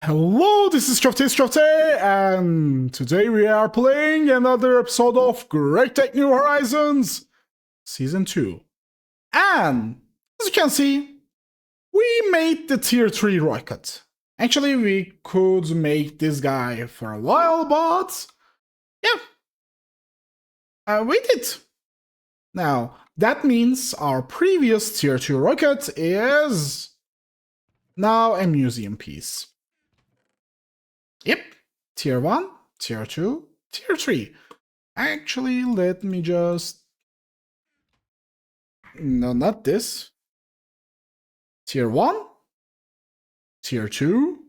Hello, this is GregTech, and today we are playing another episode of GregTech New Horizons Season 2. And, as you can see, we made the Tier 3 rocket. Actually, we could make this guy for a while, but yeah, we did. Now, that means our previous Tier 2 rocket is now a museum piece. Yep, Tier 1, Tier 2, Tier 3. Actually, let me just... No, not this. Tier 1, Tier 2,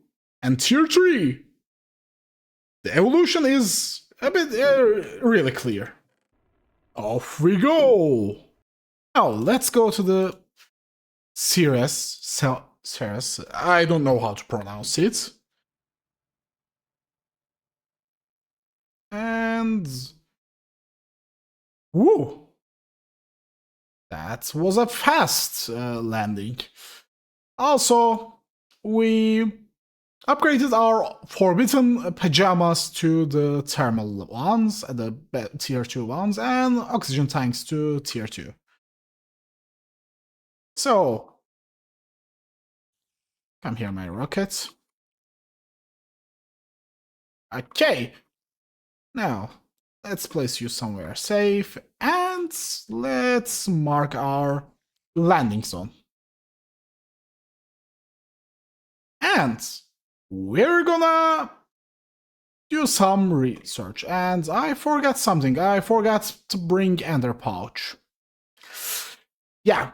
and Tier 3. The evolution is a bit really clear. Off we go! Now, let's go to the Sirus. Sirus. I don't know how to pronounce it. And... woo! That was a fast landing. Also, we upgraded our forbidden pajamas to the thermal ones, the tier 2 ones, and oxygen tanks to tier 2. So, come here, my rocket. Okay. Now, let's place you somewhere safe, and let's mark our landing zone. And we're gonna do some research. And I forgot something. I forgot to bring Ender Pouch. Yeah.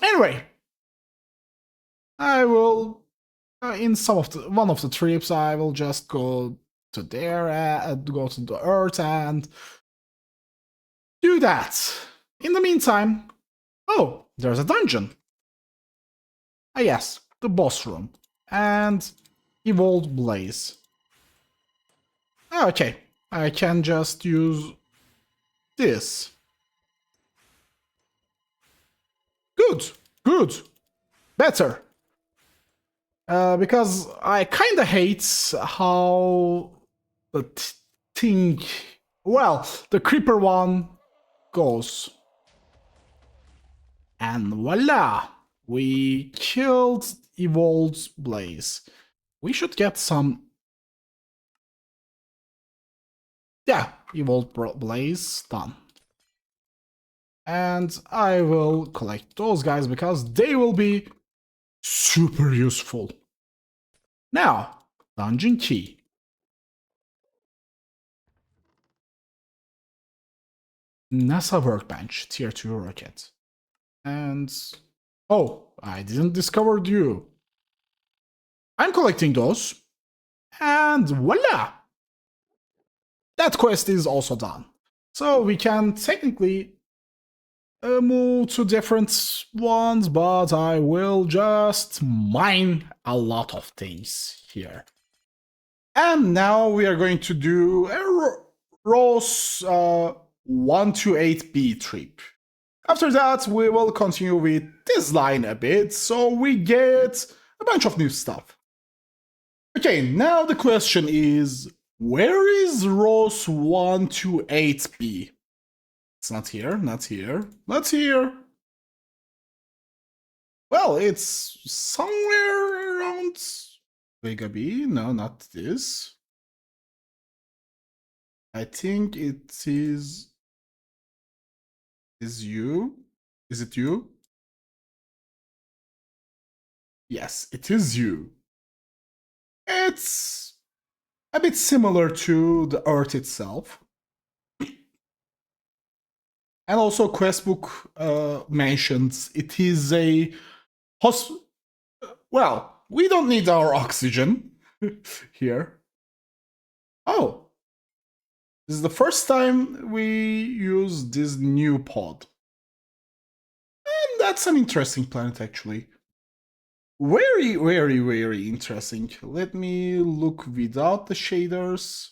Anyway, I will, in one of the trips, I will just go to there, go to the Earth and do that. In the meantime, oh, there's a dungeon. Ah, yes, the boss room and Evolved Blaze. Okay, I can just use this. Good, better. Because I kinda hate how the thing, well, the creeper one goes. And voila! We killed Evolved Blaze. We should get some... yeah, Evolved Blaze done. And I will collect those guys because they will be super useful. Now, dungeon key. NASA workbench, tier 2 rocket. And... oh, I didn't discover you. I'm collecting those. And voila! That quest is also done. So we can technically move to different ones, but I will just mine a lot of things here. And now we are going to do a ROS 128B trip. After that, we will continue with this line a bit, so we get a bunch of new stuff. Okay, now the question is, where is ROS 128B? It's not here, not here, not here. Well, it's somewhere around Vega B. No, not this. I think it is you. Is it you? Yes, it is you. It's a bit similar to the Earth itself. And also Questbook mentions it is a well, we don't need our oxygen here. Oh, this is the first time we use this new pod. And that's an interesting planet, actually. Very interesting. Let me look without the shaders.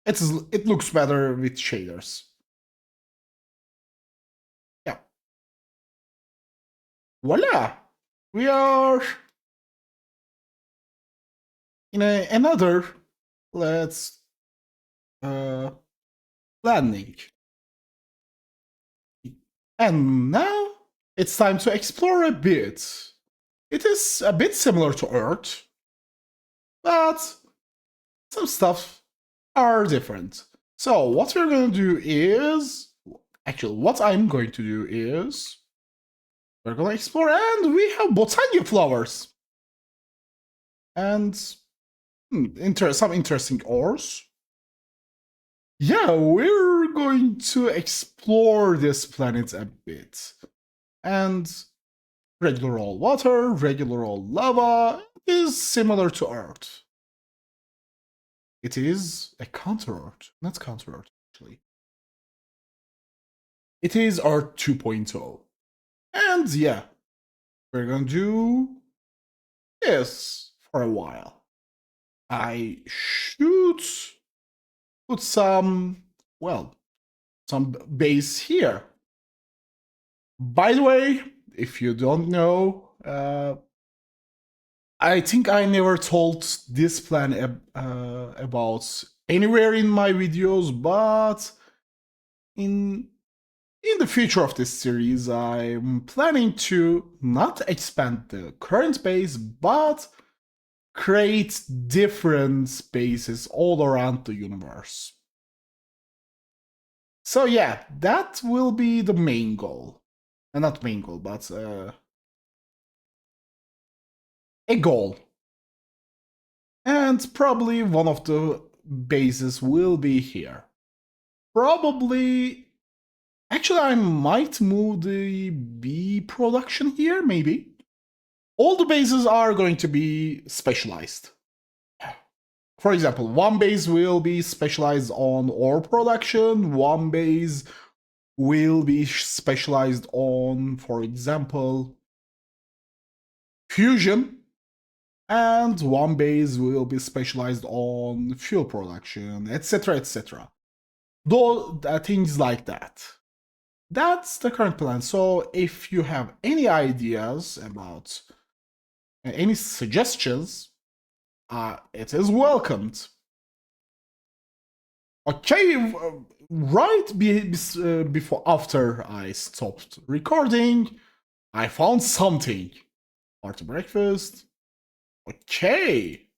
It looks better with shaders. Yeah. Voila! We are in another, let's landing. And now it's time to explore a bit. It is a bit similar to Earth, but some stuff are different. So what we're going to do is, actually what I'm going to do is, we're going to explore, and we have botania flowers. And some interesting ores. Yeah, we're going to explore this planet a bit. And regular old water, regular old lava is similar to Earth. It is a counter-Earth, not counter-Earth, actually. It is Earth 2.0. And yeah, we're gonna do this for a while. I should put some base here. By the way, if you don't know, I think I never told this plan about anywhere in my videos, but in the future of this series, I'm planning to not expand the current base, but create different bases all around the universe. So yeah, that will be the main goal. Not main goal, but a goal. And probably one of the bases will be here. Probably, actually I might move the bee production here, maybe. All the bases are going to be specialized. For example, one base will be specialized on ore production, one base will be specialized on, for example, fusion, and one base will be specialized on fuel production, etc., etc. Though things like that. That's the current plan. So if you have any ideas about any suggestions, it is welcomed. Okay, before after I stopped recording, I found something. After breakfast. Okay.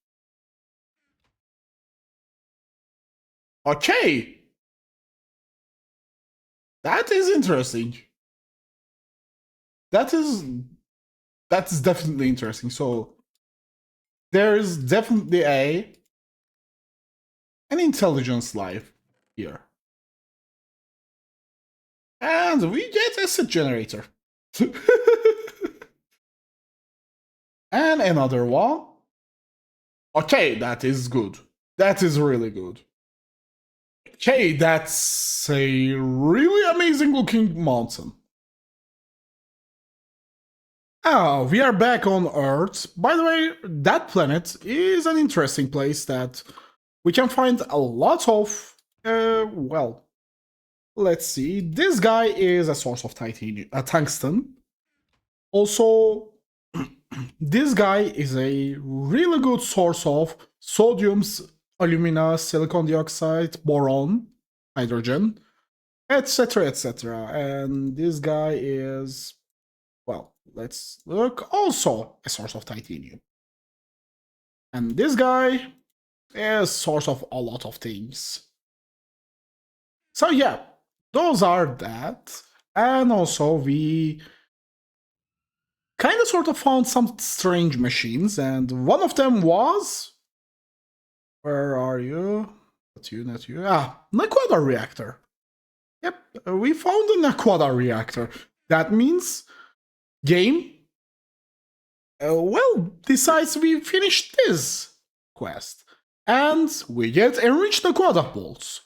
Okay. That is interesting. That's definitely interesting. So there's definitely an intelligence life here. And we get a set generator. And another one. Okay, that is good. That is really good. Okay, that's a really amazing looking mountain. Oh, we are back on Earth. By the way, that planet is an interesting place that we can find a lot of, let's see. This guy is a source of tungsten. Also, this guy is a really good source of sodiums, alumina, silicon dioxide, boron, hydrogen, etc., etc. And this guy is, well, let's look, also a source of titanium. And this guy is source of a lot of things. So yeah, those are that. And also we kind of sort of found some strange machines, and one of them was, where are you? Not you. Naquadah reactor. Yep, we found a Naquadah reactor. That means game, decides we finished this quest. And we get enriched Naquadah bolts.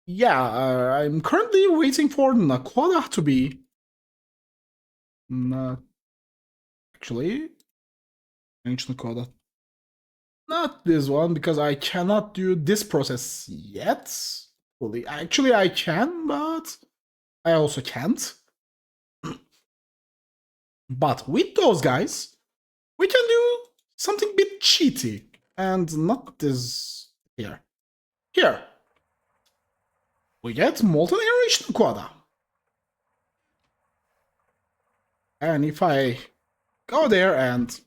Yeah, I'm currently waiting for Naquadah to be... Actually, enriched Naquadah. Not this one, because I cannot do this process yet. Fully. Actually, I can, but I also can't. But with those guys, we can do something a bit cheaty. And not this here. Here. We get molten enriched Naquadah. And if I go there and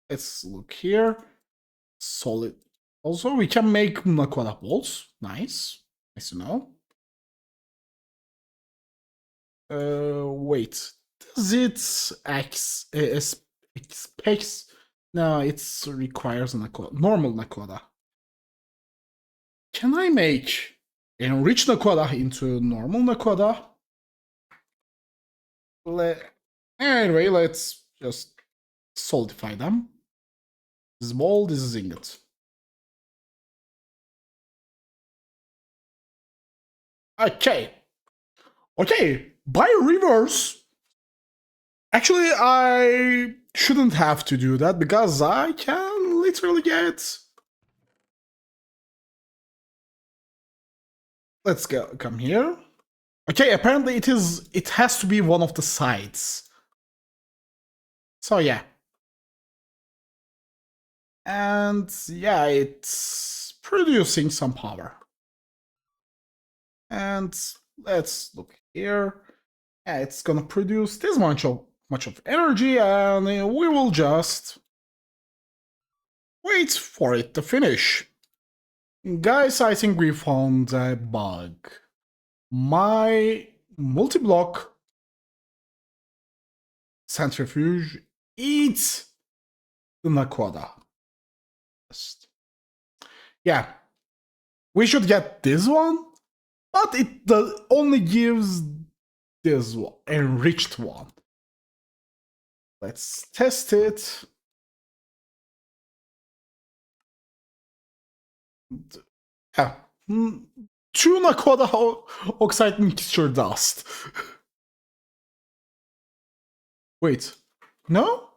let's look here. Solid. Also, we can make Naquadah bolts. Nice. Nice to know. Wait. Does it expects? No, it requires a normal Naquadah. Can I make enriched Naquadah into normal Naquadah? Anyway, let's just solidify them. This is ball, this is ingot. Okay. Okay, by reverse. Actually, I shouldn't have to do that because I can literally get... Let's go, come here. Okay, apparently it has to be one of the sides. So yeah. And yeah, it's producing some power. And let's look here. Yeah, it's gonna produce this much of energy, and we will just wait for it to finish. Guys, I think we found a bug. My multi-block centrifuge eats the Naquadah. Yeah, we should get this one, but it only gives this one, enriched one. Let's test it. Yeah. 2 Naquadah oxide mixture dust. Wait. No?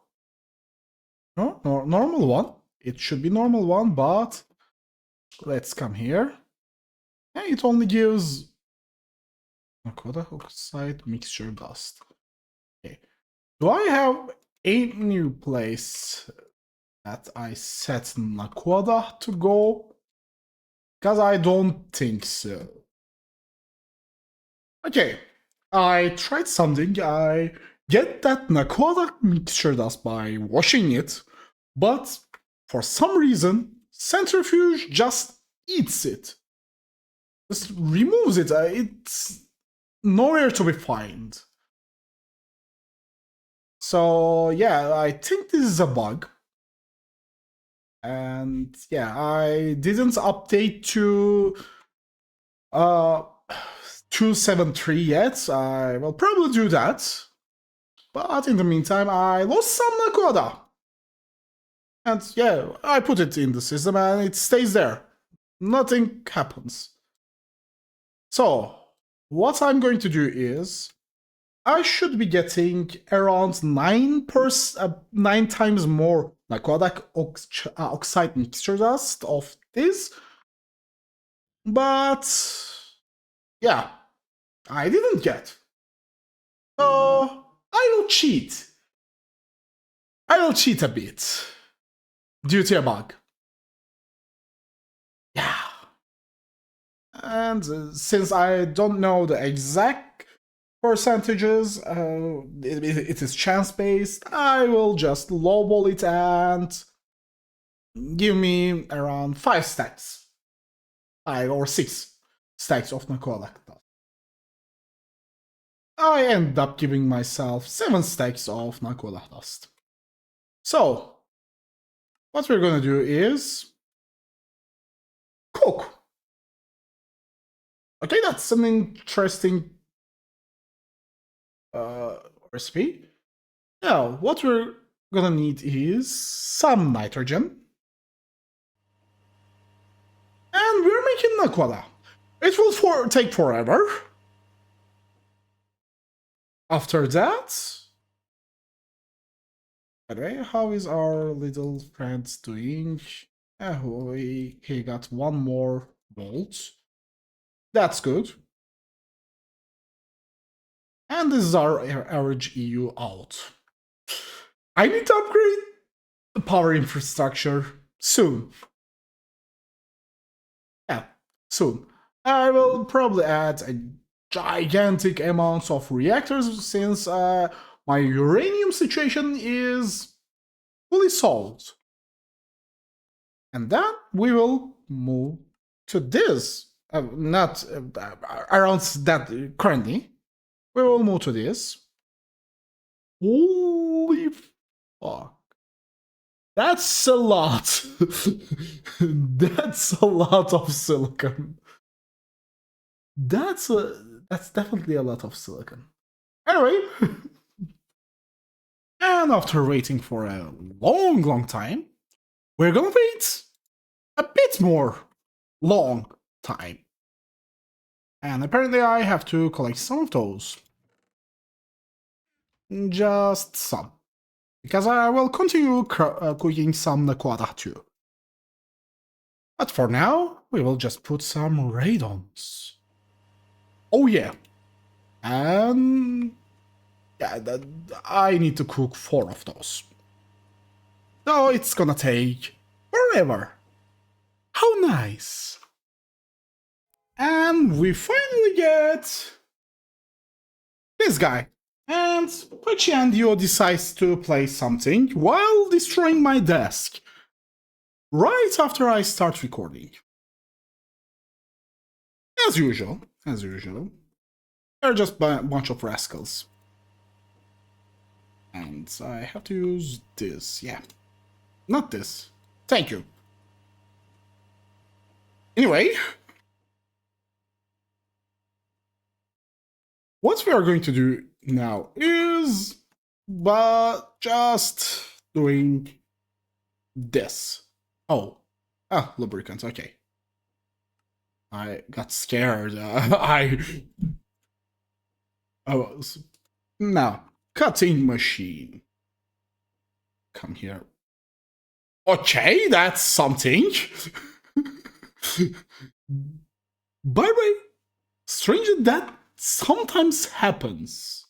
No, normal one. It should be normal one, but let's come here. Yeah, it only gives Naquadah oxide mixture dust. Okay. Do I have a new place that I set Naquadah to go? Because I don't think so. Okay, I tried something. I get that Naquadah mixture dust by washing it, but for some reason, Centrifuge just eats it. Just removes it. It's nowhere to be found. So yeah, I think this is a bug. And yeah, I didn't update to 273 yet. I will probably do that. But in the meantime, I lost some Naquadah. And yeah, I put it in the system and it stays there. Nothing happens. So, what I'm going to do is, I should be getting around 9 times more Naquadah oxide mixture dust of this. But yeah, I didn't get. So I will cheat. I will cheat a bit due to a bug. Yeah. And since I don't know the exact percentages, it is chance based, I will just lowball it and give me around 5 stacks. 5 or 6 stacks of Naquadah. I end up giving myself 7 stacks of Naquadah dust. So, what we're gonna do is cook. Okay, that's an interesting recipe. Now, what we're gonna need is some nitrogen. And we're making Naquadah. It will take forever. After that... By the way, how is our little friend doing? He got 1 more volt. That's good. And this is our average EU out. I need to upgrade the power infrastructure. soon. Yeah, soon. I will probably add a gigantic amounts of reactors since my uranium situation is fully solved. And then we will move to this. Not around that currently. We will move to this. Holy fuck. That's a lot. That's a lot of silicon. That's definitely a lot of silicon. Anyway, and after waiting for a long time, we're gonna wait a bit more long time. And apparently I have to collect some of those. Just some. Because I will continue cooking some Naquadah too. But for now, we will just put some radons. Oh yeah. And yeah, I need to cook 4 of those. So it's gonna take forever. How nice. And we finally get this guy. And Pachandio decides to play something while destroying my desk. Right after I start recording. As usual. They're just a bunch of rascals. And I have to use this, yeah. Not this. Thank you. Anyway, what we are going to do now is just doing this. Oh, lubricant, okay. I got scared. I was... Now, cutting machine. Come here. Okay, that's something. By the way, strangely, that sometimes happens.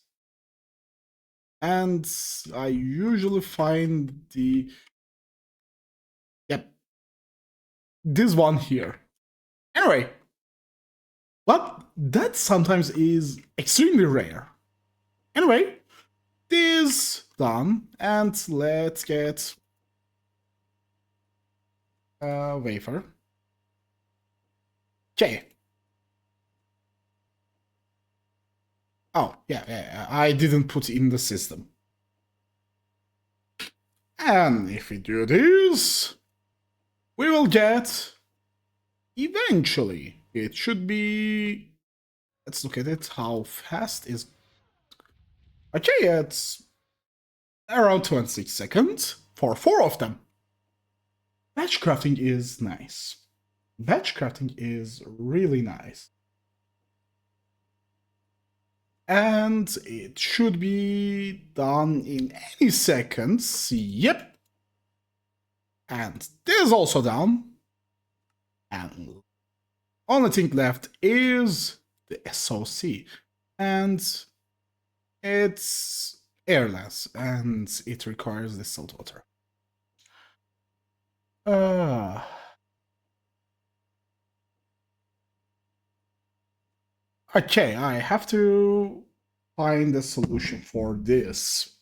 And I usually find this one here. Anyway, but that sometimes is extremely rare. Anyway, this done, and let's get a wafer. Okay. Oh, yeah, I didn't put in the system. And if we do this, we will get, eventually, it should be, let's look at it, how fast is, okay, it's around 26 seconds for 4 of them. Batch crafting is nice. Batch crafting is really nice. And it should be done in any seconds. Yep. And this is also done. And only thing left is the SOC. And it's airless and it requires distilled water. Okay, I have to find a solution for this.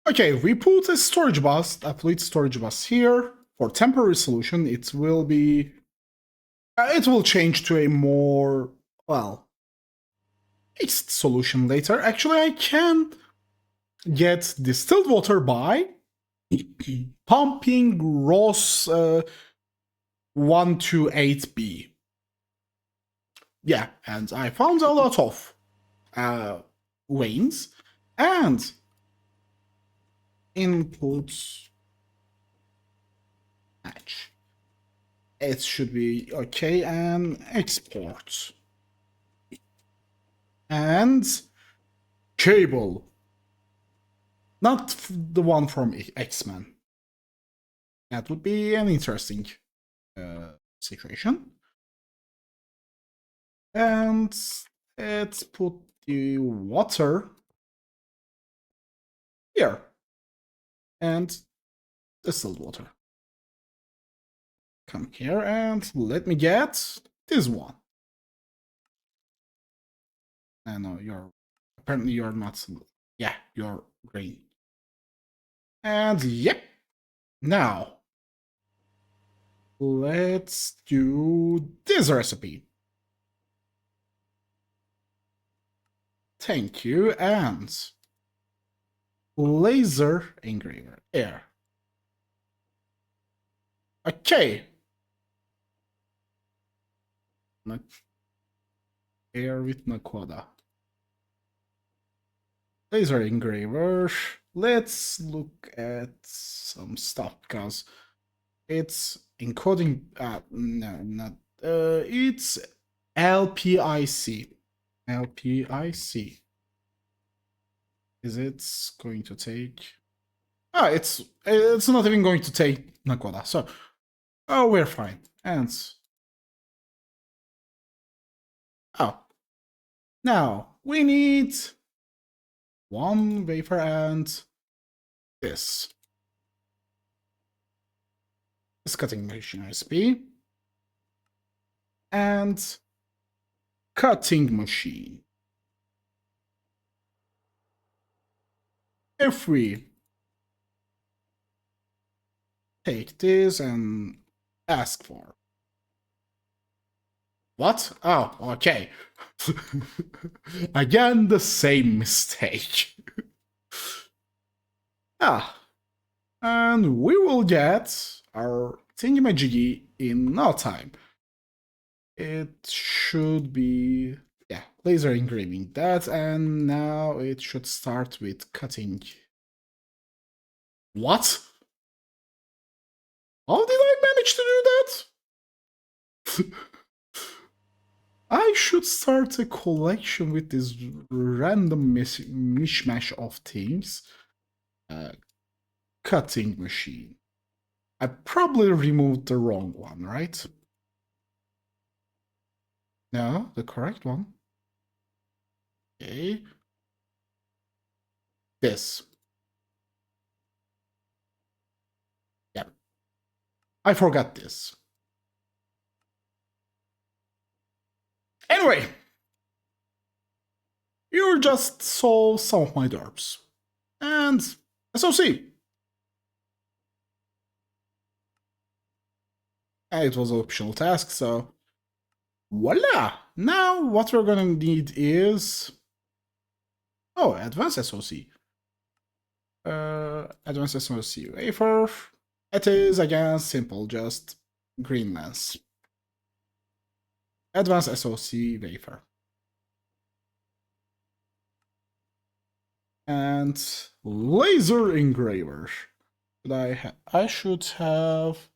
Okay, we put a storage bus, a fluid storage bus here. For temporary solution, it will be... it will change to a more, well, fixed solution later. Actually, I can get distilled water by pumping ROS 128B. Yeah, and I found a lot of veins and inputs match. It should be okay, and export. And cable. Not the one from X-Men. That would be an interesting situation. And let's put the water here. And distilled water. come here and let me get this one. No, apparently you're not, yeah, you're green. And yep, now let's do this recipe. Thank you, and laser engraver, air. Okay. Air with Naquadah. Laser engraver. Let's look at some stuff because it's encoding. No, not. It's LPIC. LPIC. Is it going to take? Ah, it's not even going to take Naquadah. So, oh, we're fine. And oh, now we need one wafer and this cutting machine recipe and cutting machine. If we take this and ask for what? Oh, okay. Again, the same mistake. And we will get our thingamajiggy in no time. It should be, yeah, laser engraving that, and now it should start with cutting. What? How did I manage to do that? I should start a collection with this random mishmash of things. Cutting machine. I probably removed the wrong one, right? No, the correct one. Okay. This. Yep. I forgot this. Anyway, you just saw some of my derps. And SOC. It was an optional task, so voila! Now what we're gonna need is advanced SOC. Advanced SOC wafer. It is again simple, just green lens. Advanced SOC wafer. And laser engraver. I should have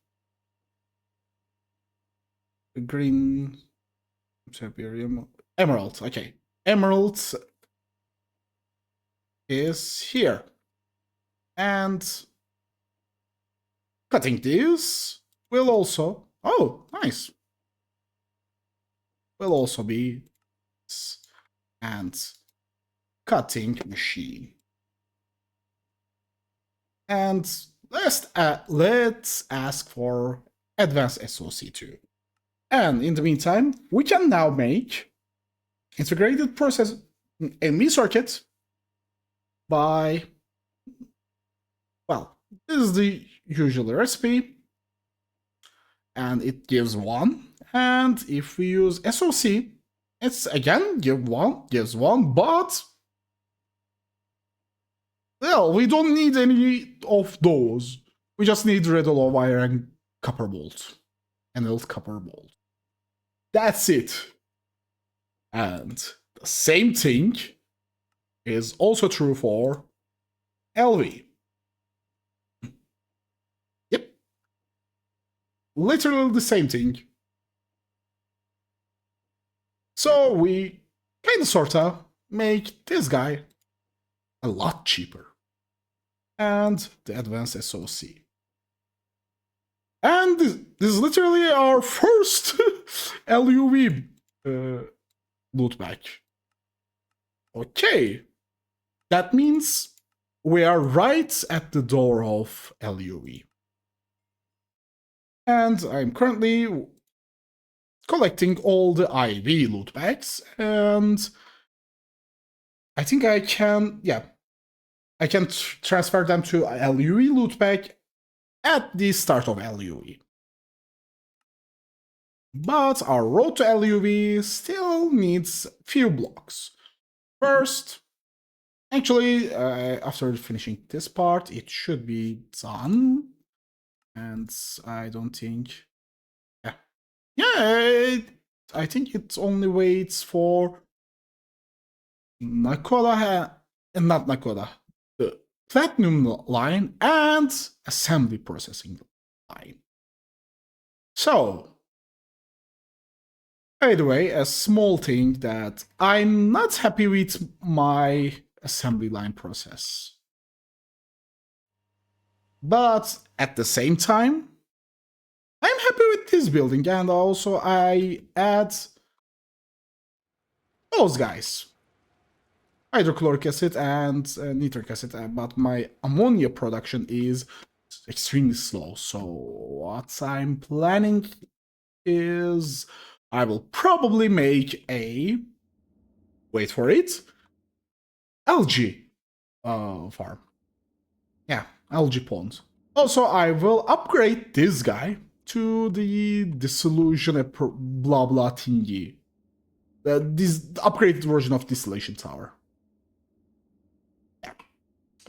a green Siberium emerald. Okay, emerald is here, and cutting this will also. Oh, nice. Will also be and cutting machine. And let's ask for advanced SOC2. And in the meantime, we can now make integrated process NV circuit by, well, this is the usual recipe, and it gives 1. And if we use SOC, it's again gives one, but well, we don't need any of those. We just need red yellow wire and copper bolt, annealed copper bolt. That's it. And the same thing is also true for LV. Yep. Literally the same thing. So we kinda sorta make this guy a lot cheaper. And the advanced SOC. And this is literally our first LUV loot back. Okay. That means we are right at the door of LUV. And I'm currently collecting all the IV loot bags, and I think I can, I can transfer them to LUE loot bag at the start of LUE. But our road to LUE still needs few blocks. First, actually, after finishing this part, it should be done. And I don't think, I think it only waits for Naquadah, not Naquadah, the platinum line and assembly processing line. So, by the way, a small thing that I'm not happy with my assembly line process. But at the same time, I'm happy with this building, and also I add those guys. Hydrochloric acid and nitric acid, but my ammonia production is extremely slow. So what I'm planning is I will probably make a, wait for it, algae farm. Yeah, algae pond. Also, I will upgrade this guy to the dissolution blah blah thingy. This upgraded version of distillation tower. Yeah.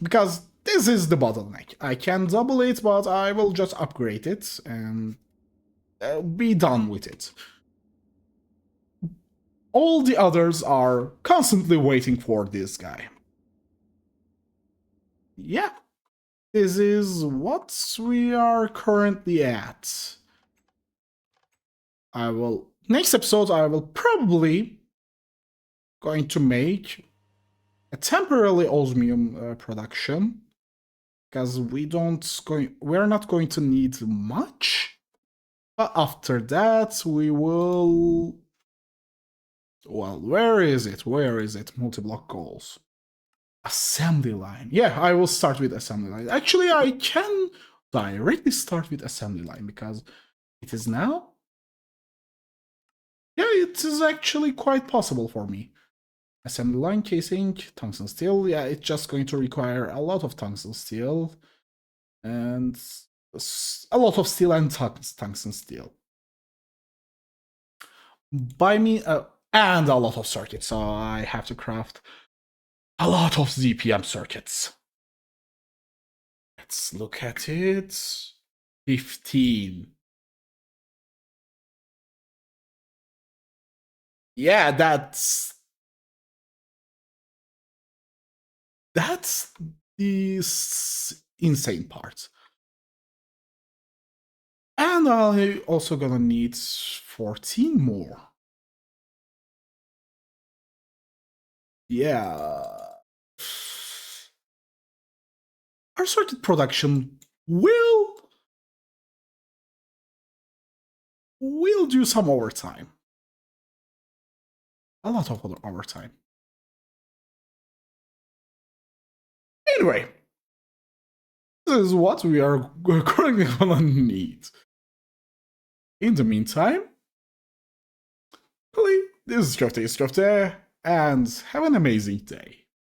Because this is the bottleneck. I can double it, but I will just upgrade it and be done with it. All the others are constantly waiting for this guy. Yeah, this is what we are currently at. Next episode, I will probably going to make a temporary osmium production, because we're not going to need much. But after that, we will, well, where is it? Multi-block goals. Assembly line. Yeah, I will start with assembly line. Actually, I can directly start with assembly line because it is now. Yeah, it is actually quite possible for me. Assembly line casing, tungsten steel. Yeah, it's just going to require a lot of tungsten steel and a lot of steel and tungsten steel. Buy me and a lot of circuits, so I have to craft a lot of ZPM circuits. Let's look at it. 15. Yeah, that's the insane part. And I'm also gonna need 14 more. Yeah. Our circuit production will do some overtime. A lot of overtime. Anyway, this is what we are currently gonna need. In the meantime, this is GregTech, and have an amazing day.